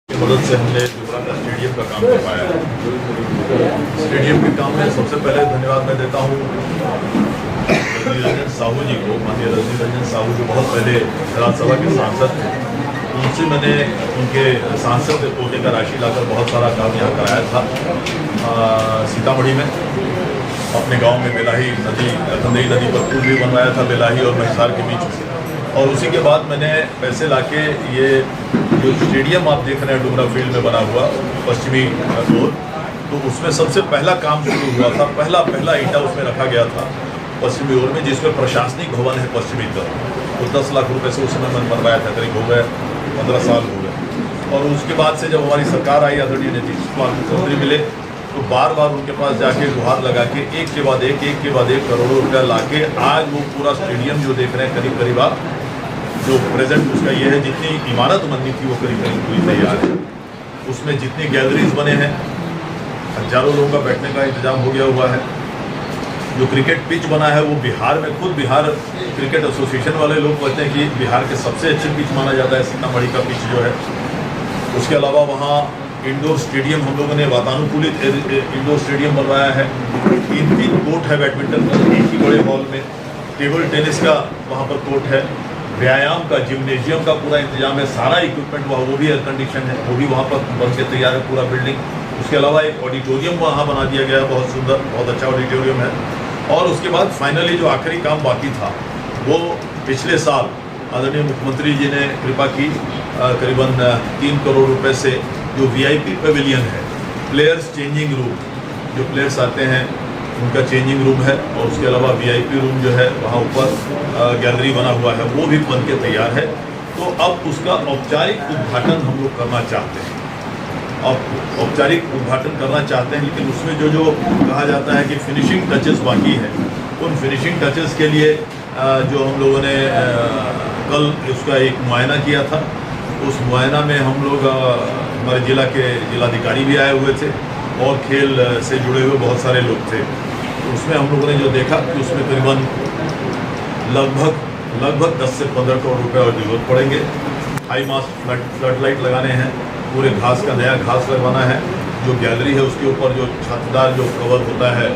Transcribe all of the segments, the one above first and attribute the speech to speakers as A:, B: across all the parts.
A: की मदद से हमने डुमरा का स्टेडियम का काम कर पाया है। स्टेडियम के काम में सबसे पहले धन्यवाद मैं देता हूँ रजनी रंजन साहू जी को। माननीय रजनी रंजन साहू जो बहुत पहले राज्यसभा के सांसद थे, उनसे मैंने उनके सांसद कोटे का राशि लाकर बहुत सारा काम यहाँ कराया था। सीतामढ़ी में अपने गांव में बेलाही नदी, कंदई नदी पर पुल भी बनवाया था बेलाही और महिसार के बीच में। और उसी के बाद मैंने पैसे लाके ये जो स्टेडियम आप देख रहे हैं डुमरा फील्ड में बना हुआ पश्चिमी ओर, तो उसमें सबसे पहला काम शुरू हुआ था। पहला ईंटा उसमें रखा गया था पश्चिमी ओर में, जिसमें प्रशासनिक भवन है पश्चिमी तरफ। तो 10 लाख रुपए से उस समय मैंने बनवाया था, करीब हो गए 15 साल हो गए। और उसके बाद से जब हमारी सरकार आई, आदरणीय नीतीश कुमार मुख्यमंत्री मिले, तो बार बार उनके पास जाके गुहार लगा के एक के बाद एक करोड़ों रुपया लाके आज वो पूरा स्टेडियम जो देख रहे हैं करीब आप जो प्रेजेंट उसका ये है, जितनी इमारत बननी थी वो करीब पूरी तैयार है। उसमें जितनी गैलरीज बने हैं, हजारों लोगों का बैठने का इंतजाम हो गया हुआ है। जो क्रिकेट पिच बना है वो बिहार में, खुद बिहार क्रिकेट एसोसिएशन वाले लोग कहते हैं कि बिहार के सबसे अच्छे पिच माना जाता है सीतामढ़ी का पिच जो है। उसके अलावा वहाँ इंडोर स्टेडियम हम लोगों ने वातानुकूलित इंडोर स्टेडियम बनवाया है। 3 कोर्ट है बैडमिंटन का एक ही बड़े हॉल में। टेबल टेनिस का वहाँ पर कोर्ट है। व्यायाम का, जिम्नेजियम का पूरा इंतजाम है। सारा इक्विपमेंट वहाँ, वो भी एयर कंडीशन है, वो भी वहाँ पर बन के तैयार है पूरा बिल्डिंग। उसके अलावा एक ऑडिटोरियम वहाँ बना दिया गया है, बहुत सुंदर, बहुत अच्छा ऑडिटोरियम है। और उसके बाद फाइनली जो आखिरी काम बाकी था वो पिछले साल आदरणीय मुख्यमंत्री जी ने कृपा की, करीबन 3 करोड़ रुपए से जो VIP पेविलियन है, प्लेयर्स चेंजिंग रूम, जो प्लेयर्स आते हैं उनका चेंजिंग रूम है। और उसके अलावा VIP रूम जो है वहाँ ऊपर गैलरी बना हुआ है, वो भी बन के तैयार है। तो अब उसका औपचारिक उद्घाटन हम लोग करना चाहते हैं। अब औपचारिक उद्घाटन करना चाहते हैं, लेकिन उसमें जो कहा जाता है कि फिनिशिंग टचेस बाकी है, उन फिनिशिंग टचेस के लिए जो हम लोगों ने कल उसका एक मुआयना किया था। उस मुआयना में हम लोग, हमारे जिला के जिलाधिकारी भी आए हुए थे और खेल से जुड़े हुए बहुत सारे लोग थे। तो उसमें हम लोगों ने जो देखा कि उसमें करीबन लगभग 10 से 15 करोड़ रुपए और जरूरत पड़ेंगे। हाई मास्ट फ्लड लाइट लगाने हैं, पूरे घास का नया घास लगवाना है। जो गैलरी है उसके ऊपर जो छतदार जो कवर होता है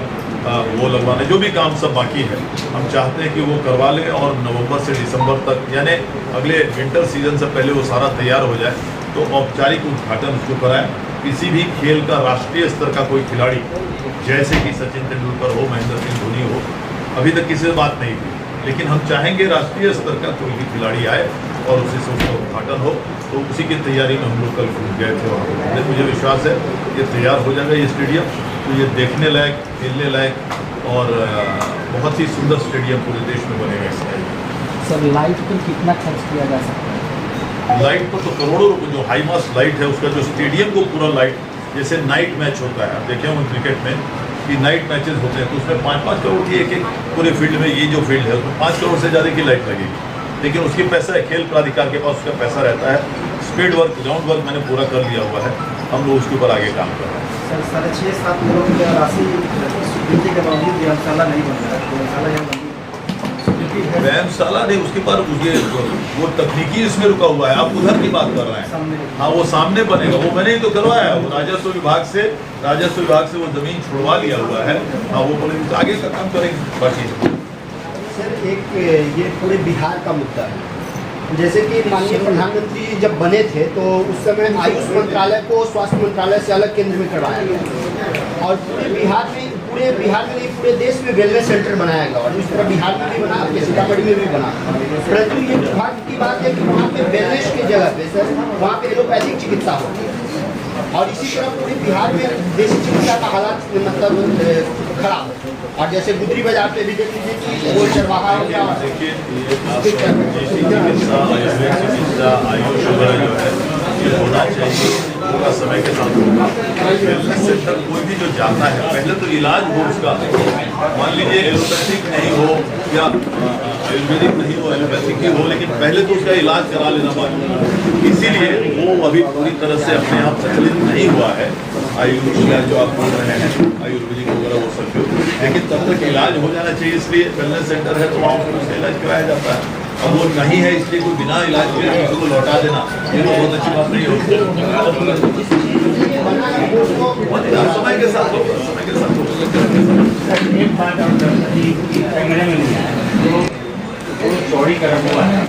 A: वो लगवाना है। जो भी काम सब बाकी है हम चाहते हैं कि वो करवा लें और नवंबर से दिसंबर तक, यानी अगले विंटर सीजन से पहले वो सारा तैयार हो जाए, तो औपचारिक उद्घाटन उसको कराएं। किसी भी खेल का राष्ट्रीय स्तर का कोई खिलाड़ी, जैसे कि सचिन तेंदुलकर हो, महेंद्र सिंह धोनी हो, अभी तक किसी से बात नहीं थी, लेकिन हम चाहेंगे राष्ट्रीय स्तर का कोई भी खिलाड़ी आए और उसी से उसका उद्घाटन हो। तो उसी की तैयारी में हम लोग कल गए थे वहाँ पर। मुझे विश्वास है ये तैयार हो जाएगा ये स्टेडियम। तो ये देखने लायक, खेलने लायक और बहुत ही सुंदर स्टेडियम पूरे देश में बनेगा इसका।
B: सर, लाइट पर कितना खर्च किया जा सकता है?
A: लाइट पर तो करोड़ों रुपये, जो हाई मास्ट लाइट है उसका, जो स्टेडियम को पूरा लाइट, जैसे नाइट मैच होता है, आप देखे होंगे क्रिकेट में कि नाइट मैचेस होते हैं, तो उसमें 5-5 करोड़ की एक पूरे फील्ड में, ये जो फील्ड है उसमें 5 करोड़ से ज़्यादा की लाइट लगेगी। लेकिन उसकी पैसा है, खेल प्राधिकार के पास उसका पैसा रहता है। स्पीड वर्क, ग्राउंड वर्क मैंने पूरा कर लिया हुआ है, हम लोग उसके ऊपर आगे काम कर रहे हैं।
C: सर, 6.5-7 करोड़ की राशि स्वीकृति के बावजूद व्यायामशाला नहीं बन रहा है। व्यायामशाला यहाँ बन,
A: व्यायामशाला नहीं, उसके बाद वो तकनीकी इसमें रुका हुआ है। आप उधर की बात कर रहे हैं। हाँ, वो सामने बनेगा, वो मैंने ही तो करवाया। वो राजस्व विभाग से वो जमीन छुड़वा लिया हुआ है। हाँ, वो बोले आगे का काम करेंगे बाकी।
C: सर, एक ये पूरे बिहार का मुद्दा है। जैसे कि माननीय प्रधानमंत्री जब बने थे तो उस समय आयुष मंत्रालय को स्वास्थ्य मंत्रालय से अलग केंद्र में करवाया गया और पूरे बिहार में नहीं, पूरे देश में वेलनेस सेंटर बनाया गया। और इस तरह बिहार में भी बना, आपके सीतामढ़ी में भी बना। परंतु ये दुर्भाग्य की बात है कि वहाँ पे वेलनेस की जगह पे सर वहाँ पे एलोपैथिक चिकित्सा होती है और इसी तरह पूरे बिहार में देसी चिकित्सा का हालात मतलब खराब है। और जैसे गुदरी बाजार पे भी देख लीजिए कि वो चरवाहा हो गया।
A: देखिए, आयुष वगैरह जो है ये होना चाहिए, पूरा समय के साथ होगा। वेलनेस सेंटर कोई भी जो जाता है, पहले तो इलाज हो उसका। मान लीजिए एलोपैथिक नहीं हो या आयुर्वेदिक नहीं हो, एलोपैथिक ही हो, लेकिन पहले तो उसका इलाज करा लेना बाकी। इसीलिए वो अभी पूरी तरह से अपने आप प्रचलित नहीं हुआ है। आयुर्वेद जो आप बोल रहे हैं आयुर्वेदिक वगैरह वो सब जो, लेकिन तब तक इलाज हो जाना चाहिए, इसलिए वेलनेस सेंटर है तो वहाँ पर उसका इलाज कराया जाता है। अब वो नहीं है इसलिए कोई बिना इलाज के किसी को लौटा देना ये तो बहुत अच्छी बात नहीं होती। समय के साथ होगा, समय के साथ होगा।
D: एक बात और कैमरे में नहीं आया तो चौड़ीकरण हुआ है।